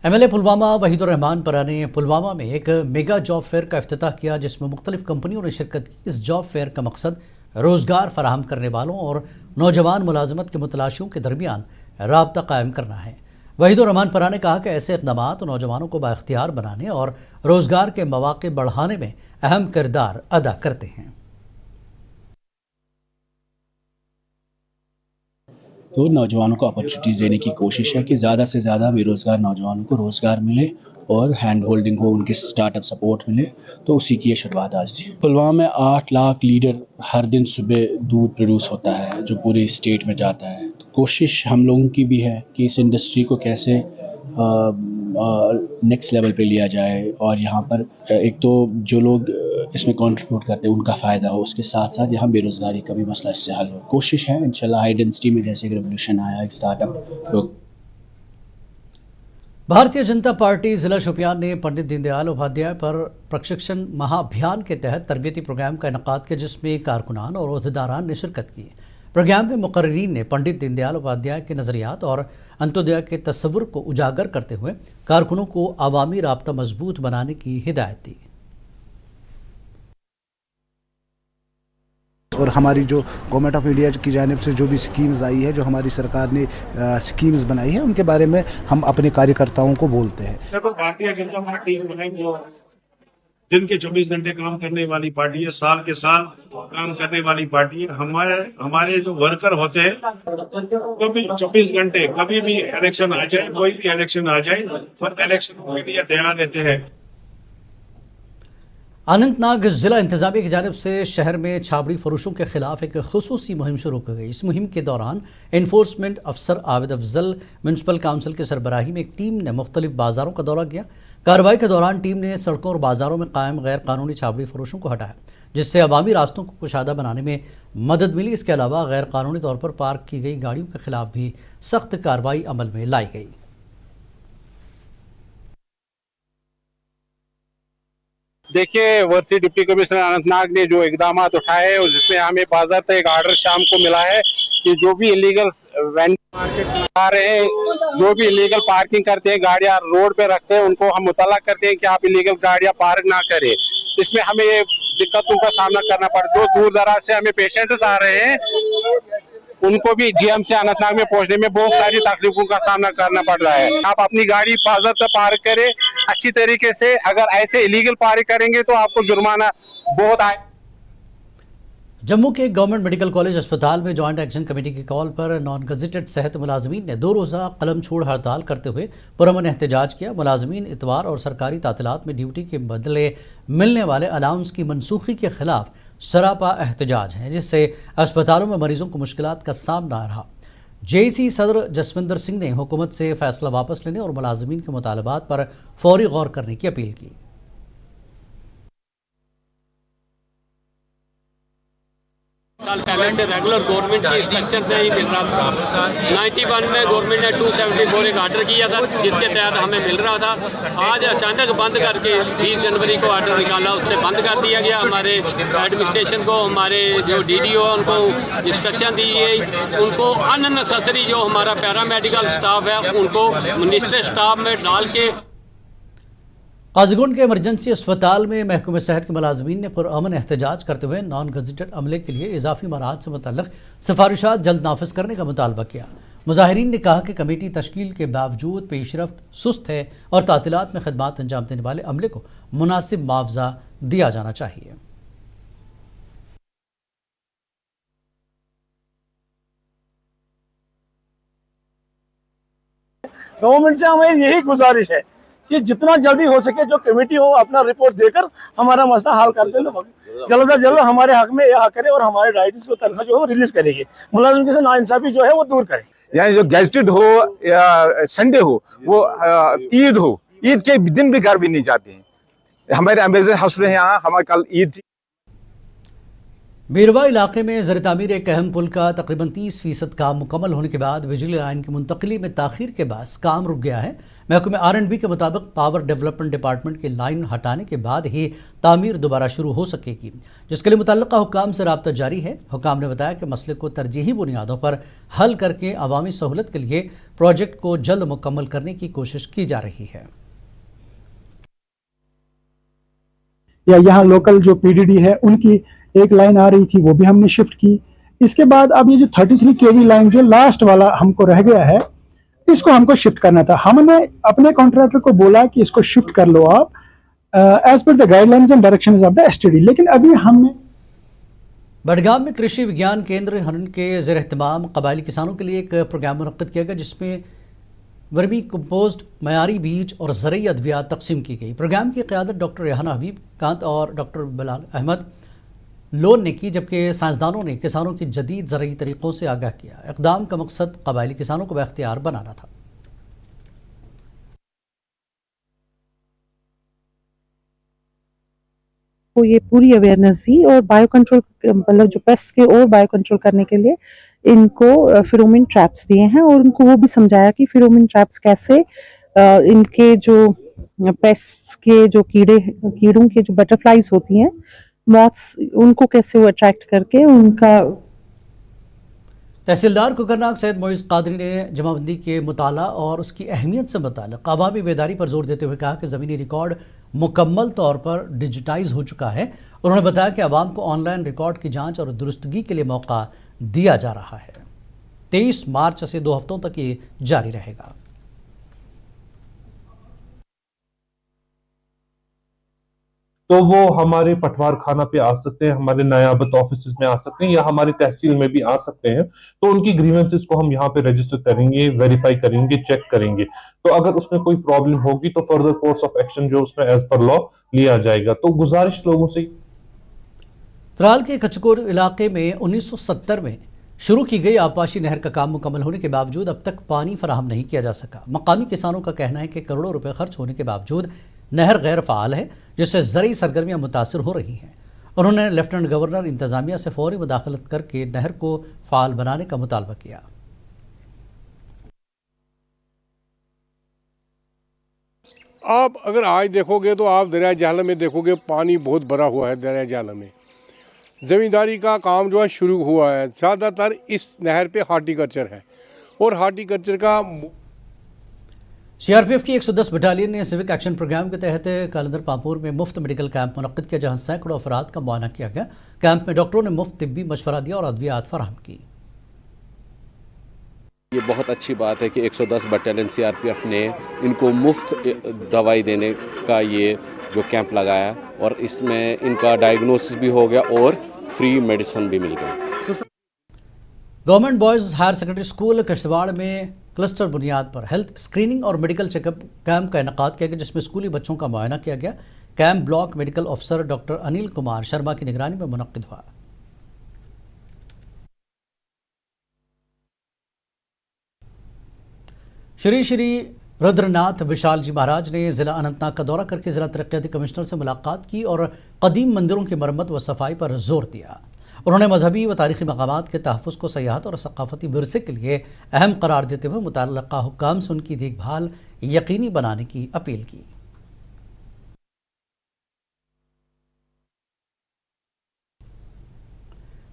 MLA Pulwama Wahidur Rahman परा ने पुलवामा में एक मेगा जॉब फेयर का इफ्तिताह किया, जिसमें मुख्तलिफ कंपनियों ने शिरकत की। इस जॉब फेयर का मकसद रोज़गार फराहम करने वालों और नौजवान मुलाजमत के मुतलाशियों के दरमियान राब्ता कायम करना है। वहीदुर रहमान परा ने कहा कि ऐसे इक़दामात नौजवानों को बाइख्तियार बनाने और रोज़गार के मौक़े बढ़ाने में अहम किरदार अदा करते हैं। तो नौजवानों को अपॉर्चुनिटीज़ देने की कोशिश है कि ज़्यादा से ज़्यादा बेरोज़गार नौजवानों को रोज़गार मिले और हैंड होल्डिंग हो, उनके स्टार्टअप सपोर्ट मिले। तो उसी की ये शुरुआत आज थी। पुलवामा में 8 लाख लीटर हर दिन सुबह दूध प्रोड्यूस होता है जो पूरी स्टेट में जाता है। तो कोशिश हम लोगों की भी है कि इस इंडस्ट्री को कैसे नेक्स्ट लेवल पे लिया जाए और यहाँ पर एक तो जो लोग इसमें कंट्रीब्यूट करते हैं उनका फ़ायदा हो, उसके साथ साथ यहाँ बेरोज़गारी का भी मसला इससे हल हो। कोशिश है इंशाल्लाह हाई डेंसिटी में जैसे एक रेवोल्यूशन आया, एक स्टार्टअप लोग। भारतीय जनता पार्टी ज़िला शोपियान ने पंडित दीनदयाल उपाध्याय पर प्रशिक्षण महाअभियान के तहत तरबियती प्रोग्राम का इनेकाद किया, जिसमें कारकुनान और ओहदेदारान ने शिरकत की। प्रोग्राम में मुकर्रीरीन ने पंडित दीनदयाल उपाध्याय के नज़रियात और अंत्योदय के तस्वुर को उजागर करते हुए कारकुनों को अवामी राब्ता मजबूत बनाने की हिदायत दी। और हमारी जो गवर्नमेंट ऑफ इंडिया की जानिब से जो भी स्कीम्स आई है, जो हमारी सरकार ने स्कीम्स बनाई है, उनके बारे में हम अपने कार्यकर्ताओं को बोलते हैं। देखो, भारतीय जनता पार्टी जो दिन के 24 घंटे काम करने वाली पार्टी है, साल के साल काम करने वाली पार्टी है। हमारे जो वर्कर होते हैं कभी 24 घंटे कभी भी इलेक्शन आ जाए, कोई भी इलेक्शन आ जाए, पर इलेक्शन के लिए तैयार रहते हैं। अनंतनाग ज़िला इंतज़ामिया की जानिब से शहर में छाबड़ी फरोशों के खिलाफ एक खुसूसी मुहिम शुरू की गई। इस मुहिम के दौरान इन्फोर्समेंट अफसर आबिद अफजल म्यूनसिपल काउंसिल की सरबराही में एक टीम ने मुख्तलिफ बाज़ारों का दौरा किया। कार्रवाई के दौरान टीम ने सड़कों और बाज़ारों में कायम गैर कानूनी छाबड़ी फरोशों को हटाया, जिससे अवामी रास्तों को कुशादा बनाने में मदद मिली। इसके अलावा गैर कानूनी तौर पर पार्क की गई गाड़ियों के खिलाफ भी सख्त कार्रवाई अमल में लाई गई। देखिए, वर्सी डिप्टी कमिश्नर अनंतनाग ने जो इकदाम उठाए और जिसमें हमें बाज़ाब्ता एक आर्डर शाम को मिला है कि जो भी इलीगल मार्केट आ रहे हैं, जो भी इलीगल पार्किंग करते हैं, गाड़ियां रोड पे रखते हैं, उनको हम मुतल्ला करते हैं कि आप इलीगल गाड़ियां पार्क ना करें। इसमें हमें ये दिक्कतों का सामना करना पड़ा। जो दूर दराज से हमें पेशेंट्स आ रहे हैं, उनको भी जीएम से अनंतनाग में पहुंचने में बहुत सारी तकलीफों का सामना करना पड़ रहा है। आप अपनी गाड़ी बाज़ाब्ता पार्क करें अच्छी तरीके से। अगर ऐसे इलीगल पार्क करेंगे तो आपको जुर्माना बहुत आए। जम्मू के गवर्नमेंट मेडिकल कॉलेज अस्पताल में जॉइंट एक्शन कमेटी की कॉल पर नॉन गजेटेड सेहत मुलाजमीन ने 2 रोज़ा कलम छोड़ हड़ताल करते हुए पुरअमन एहतजाज किया। मुलाजमीन इतवार और सरकारी तातीलात में ड्यूटी के बदले मिलने वाले अलाउंस की मनसूखी के खिलाफ सरापा एहतजाज हैं, जिससे अस्पतालों में मरीजों को मुश्किलात का सामना रहा। जेसी सदर जसविंदर सिंह ने हुकूमत से फैसला वापस लेने और मुलाजमीन के मुतालबात पर फौरी गौर करने की अपील की। साल पहले से रेगुलर गवर्नमेंट की इंस्ट्रक्शन से ही मिल रहा था। 91 में गवर्नमेंट ने 274 एक आर्डर किया था, जिसके तहत हमें मिल रहा था। आज अचानक बंद करके 20 जनवरी को आर्डर निकाला, उससे बंद कर दिया गया। हमारे एडमिनिस्ट्रेशन को, हमारे जो डीडीओ उनको इंस्ट्रक्शन दी गई, उनको अननेसेसरी जो हमारा पैरामेडिकल स्टाफ है उनको मिनिस्टर स्टाफ में डाल के। काजीगुंड के इमरजेंसी अस्पताल में महकमे सेहत के मुलाजमीन ने पुरअमन एहतजाज करते हुए नॉन गजेटेड अमले के लिए इजाफी मराहत से मुतल्लिक़ सिफारिशात जल्द नाफिज करने का मुतालबा किया। मुजाहिरीन ने कहा कि कमेटी तश्कील के बावजूद पेशरफ्त सुस्त है और तातीलात में खदमात अंजाम देने वाले अमले को मुनासिब मुआवजा दिया जाना चाहिए। गवर्नमेंट से हमें यही गुजारिश है कि जितना जल्दी हो सके जो कमेटी हो अपना रिपोर्ट देकर हमारा मसला हल कर देना, जल्द से जल्द हमारे हक में यह करे और हमारे राइट्स को तनख्वाह जो है रिलीज करेगी। मुलाजिम के साथ नाइंसाफी जो है वो दूर करे। यानी जो गैजेटेड हो या संडे हो, वो ईद हो, ईद के दिन भी घर भी नहीं जाते हैं। हमारे अमेरिकन हॉस्पिटल यहाँ हमारे कल ईद थी। بیروا علاقے میں زیر تعمیر ایک اہم پل کا تقریباً 30% کام مکمل ہونے کے بعد بجلی لائن کی منتقلی میں تاخیر کے باعث کام رک گیا ہے۔ محکمہ R&B کے مطابق پاور ڈیولپمنٹ ڈپارٹمنٹ کی لائن ہٹانے کے بعد ہی تعمیر دوبارہ شروع ہو سکے گی، جس کے لیے متعلقہ حکام سے رابطہ جاری ہے۔ حکام نے بتایا کہ مسئلے کو ترجیحی بنیادوں پر حل کر کے عوامی سہولت کے لیے پروجیکٹ کو جلد مکمل کرنے کی کوشش کی جا رہی ہے۔ یا یہاں لوکل جو PDD ہے ان کی ایک لائن آ رہی تھی، وہ بھی ہم نے شفٹ کی۔ اس کے بعد اب یہ جو 33 kV لائن جو لاسٹ والا ہم کو رہ گیا ہے، اس کو ہم کو شفٹ کرنا تھا۔ ہم نے اپنے کانٹریکٹر کو بولا کہ اس کو شفٹ کر لو آپ as per the guide lines and directions of the STD، لیکن ابھی ہم نے بڈگام میں کرشی وگیان کیندر ہرن کے زیر اہتمام قبائلی کسانوں کے لیے ایک پروگرام منعقد کیا گیا، جس میں ورمی کمپوسٹ، معیاری بیج اور زرعی ادویات تقسیم کی گئی۔ پروگرام کی قیادت ڈاکٹر ریحانہ حبیب کانت اور ڈاکٹر بلال احمد لون نے کی، جبکہ سائنسدانوں نے کسانوں کی جدید زرعی طریقوں سے آگاہ کیا۔ اقدام کا مقصد قبائلی کسانوں کو بااختیار بنانا تھا۔ کو یہ پوری اویئرنیس دی اور بایو کنٹرول مطلب جو پیسٹ کے اور بایو کنٹرول کرنے کے لیے ان کو فیرومین ٹریپس دیے ہیں، اور ان کو وہ بھی سمجھایا کہ فیرومین ٹریپس کیسے ان کے جو پیسٹ کے جو کیڑوں کے جو بٹرفلائیز ہوتی ہیں، موتس، ان کو کیسے وہ اٹریکٹ کر کے ان کا۔ تحصیلدار کوکرناگ سید معیز قادری نے جمع بندی کے مطالعہ اور اس کی اہمیت سے متعلق عوامی بیداری پر زور دیتے ہوئے کہا کہ زمینی ریکارڈ مکمل طور پر ڈیجیٹائز ہو چکا ہے۔ انہوں نے بتایا کہ عوام کو آن لائن ریکارڈ کی جانچ اور درستگی کے لیے موقع دیا جا رہا ہے۔ 23 مارچ سے 2 ہفتوں تک یہ جاری رہے گا۔ تو وہ ہمارے پٹوار خانہ پہ آ سکتے ہیں، ہمارے نیابت آفیسز میں آ سکتے ہیں، یا ہماری تحصیل میں بھی آ سکتے ہیں۔ تو ان کی گریونسز کو ہم یہاں پہ رجسٹر کریں گے، ویریفائی کریں گے، چیک کریں گے۔ تو اگر اس میں کوئی پرابلم ہوگی تو فردر کورس آف ایکشن جو اس میں ایز پر لا لیا جائے گا۔ تو گزارش لوگوں سے ترال کے کچکور علاقے میں 1970 میں شروع کی گئی آبپاشی نہر کا کام مکمل ہونے کے باوجود اب تک پانی فراہم نہیں کیا جا سکا۔ مقامی کسانوں کا کہنا ہے کہ کروڑوں روپے خرچ ہونے کے باوجود نہر غیر فعال ہے، جس سے زرعی سرگرمیاں متاثر ہو رہی ہیں۔ انہوں نے لیفٹننٹ گورنر انتظامیہ سے فوری مداخلت کر کے نہر کو فعال بنانے کا مطالبہ کیا۔ آپ اگر آج دیکھو گے تو آپ دریائے جہلم میں دیکھو گے پانی بہت بھرا ہوا ہے۔ دریائے جہلم میں زمینداری کا کام جو ہے شروع ہوا ہے، زیادہ تر اس نہر پہ ہارٹی کلچر ہے، اور ہارٹی کلچر کا CRPF کی 110 بٹالین نے سیوک ایکشن پروگرام کے تحت کالندر پامپور میں مفت میڈیکل کیمپ منعقد کیا، جہاں سینکڑوں افراد کا معائنہ کیا گیا۔ کیمپ میں ڈاکٹروں نے مفت طبی مشورہ دیا اور ادویات فراہم کی۔ یہ بہت اچھی بات ہے کہ 110 بٹالین CRPF نے ان کو مفت دوائی دینے کا یہ جو کیمپ لگایا، اور اس میں ان کا ڈائگنوسس بھی ہو گیا اور فری میڈیسن بھی مل گئی۔ Government boys higher secondary school Kishtwar میں کلسٹر بنیاد پر ہیلتھ اسکریننگ اور میڈیکل چیک اپ کیمپ کا انعقاد کیا گیا، جس میں اسکولی بچوں کا معائنہ کیا گیا۔ کیمپ بلاک میڈیکل افسر ڈاکٹر انل کمار شرما کی نگرانی میں منعقد ہوا۔ شری شری رودر ناتھ وشال جی مہاراج نے ضلع اننت ناگ کا دورہ کر کے ضلع ترقیاتی کمشنر سے ملاقات کی اور قدیم مندروں کی مرمت و صفائی پر زور دیا۔ انہوں نے مذہبی و تاریخی مقامات کے تحفظ کو سیاحت اور ثقافتی ورثے کے لیے اہم قرار دیتے ہوئے متعلقہ حکام سے ان کی دیکھ بھال یقینی بنانے کی اپیل کی۔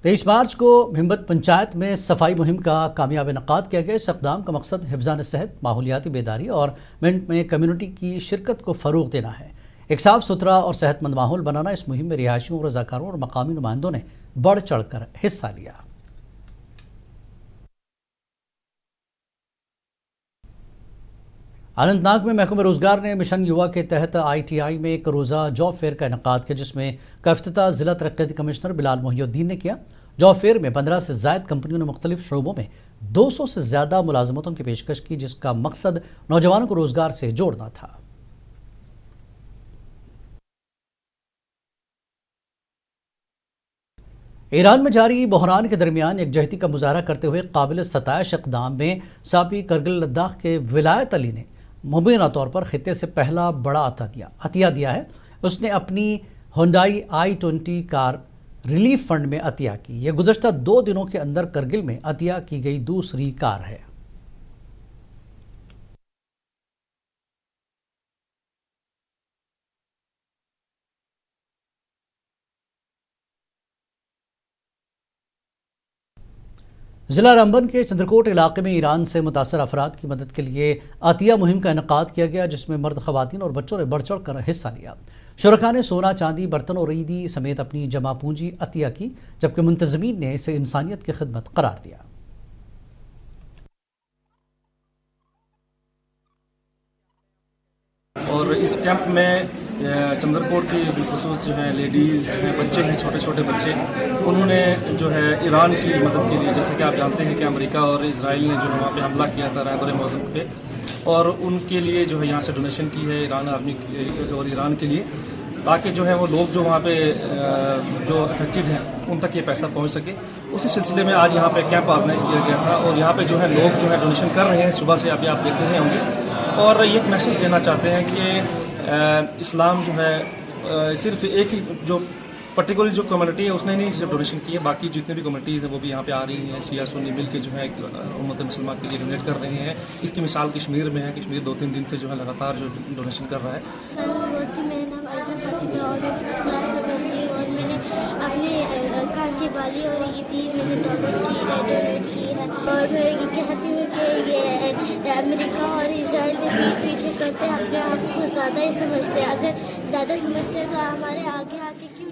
23 مارچ کو بھمبت پنچایت میں صفائی مہم کا کامیاب انعقاد کیا گیا۔ اس اقدام کا مقصد حفظان صحت، ماحولیاتی بیداری اور منٹ میں کمیونٹی کی شرکت کو فروغ دینا ہے۔ ایک صاف ستھرا اور صحت مند ماحول بنانا، اس مہم میں رہائشیوں، رضاکاروں اور مقامی نمائندوں نے بڑھ چڑھ کر حصہ لیا۔ اننت ناگ میں محکمہ روزگار نے مشن یووا کے تحت ITI میں ایک روزہ جاب فیئر کا انعقاد کیا، جس میں کا افتتاح ضلع ترقیاتی کمشنر بلال محی الدین نے کیا۔ جاب فیئر میں 15 سے زائد کمپنیوں نے مختلف شعبوں میں 200 سے زیادہ ملازمتوں کی پیشکش کی، جس کا مقصد نوجوانوں کو روزگار سے جوڑنا تھا۔ ایران میں جاری بحران کے درمیان یکجہتی کا مظاہرہ کرتے ہوئے قابل ستائش اقدام میں ساپی کرگل لداخ کے ولایت علی نے مبینہ طور پر خطے سے پہلا بڑا عطیہ دیا ہے۔ اس نے اپنی ہونڈائی i20 کار रिलीफ फंड में अतिया की। यह गुज़श्ता 2 दिनों के अंदर करगिल में अतिया की गई दूसरी कार है। ज़िला रामबन के चंद्रकोट इलाके में ईरान से मुतासर अफराद की मदद के लिए अतिया मुहिम का इनेकाद किया गया, जिसमें मर्द, ख़वातीन और बच्चों ने बढ़ चढ़ कर हिस्सा लिया। शुरका ने सोना, चांदी, बर्तन और ईदी समेत अपनी जमा पूंजी अतिया की, जबकि मुंतज़मीन ने इसे इंसानियत की खिदमत करार दिया। और इस कैंप में चंद्रकोट की बिलखुसूस जो है लेडीज़ हैं, बच्चे हैं, छोटे छोटे बच्चे, उन्होंने जो है ईरान की मदद के लिए, जैसे कि आप जानते हैं कि अमेरिका और इजराइल ने जो है वहाँ पे हमला किया था रैबर मौसम पे, और उनके लिए जो है यहाँ से डोनेशन की है ईरान आर्मी और ईरान के लिए, ताकि जो है वो लोग जो वहाँ पे जो अफेक्टेड हैं उन तक ये पैसा पहुँच सके। उसी सिलसिले में आज यहाँ पे कैंप ऑर्गेनाइज किया गया था और यहाँ पे जो है लोग जो है डोनेशन कर रहे हैं, सुबह से अभी आप देख रहे होंगे। और ये एक मैसेज देना चाहते हैं कि इस्लाम जो है सिर्फ एक ही जो पर्टिकुलर जो कम्युनिटी है उसने नहीं सिर्फ डोनेशन की है, बाकी जितने भी कम्युनिटीज़ हैं वो भी यहाँ पे आ रही हैं, शिया सुन्नी मिल के जो है उम्मत मुसलमान के लिए डोनेट कर रहे हैं। इसकी मिसाल कश्मीर में है, कश्मीर 2-3 दिन से जो है लगातार जो डोनेशन कर रहा है। मेरा नाम आयशा फातिमा और मैं 5th क्लास में पढ़ती हूँ और मैंने अपने कान की बाली और ईदी मैंने डोनेट की है। और मैं ये कहती हूँ कि ये अमेरिका और इसराइल जो पीठ पीछे करते हैं अपने आप को ज़्यादा ही समझते हैं। अगर ज़्यादा समझते हैं तो हमारे आगे आके क्यों